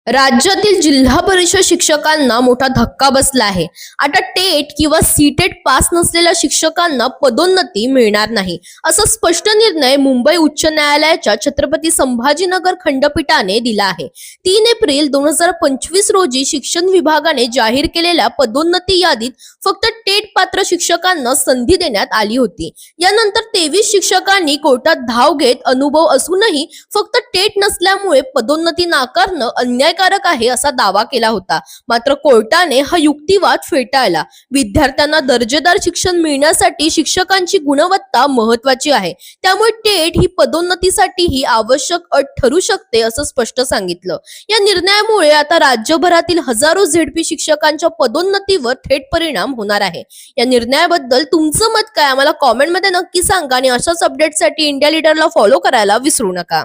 राज्यातील जिल्हा परिषद शिक्षकांना मोठा धक्का बसला आहे. आता टेट किंवा सीटेट पास नसलेल्या शिक्षकांना पदोन्नती मिळणार नाही, असा स्पष्ट निर्णय मुंबई उच्च न्यायालयाच्या छत्रपती संभाजीनगर खंडपीठाने दिला आहे. 3 एप्रिल 2025 रोजी शिक्षण विभागाने जाहीर केलेल्या पदोन्नती यादीत फक्त टेट पात्र शिक्षकांना संधी देण्यात आली होती. यानंतर 23 शिक्षकांनी कोर्टात धाव घेत अनुभव असूनही फक्त टेट नसल्यामुळे पदोन्नती नाकारणं अन्यायकारक आहे असा दावा केला होता. मात्र कोर्टाने हा युक्तिवाद फेटाळला. विद्यार्थ्यांना दर्जेदार शिक्षण मिळण्यासाठी शिक्षकांची गुणवत्ता महत्त्वाची आहे, त्यामुळे टेट ही पदोन्नतीसाठीही आवश्यक अट ठरू शकते असं स्पष्ट सांगितलं. या निर्णयामुळे आता राज्यभरातील हजारो झेडपी शिक्षकांच्या पदोन्नतीवर थेट परिणाम होणार आहे. या निर्णयाबद्दल तुमचं मत काय, आम्हाला कॉमेंटमध्ये नक्की सांगा आणि अशाच अपडेटसाठी इंडिया लीडरला फॉलो करायला विसरू नका.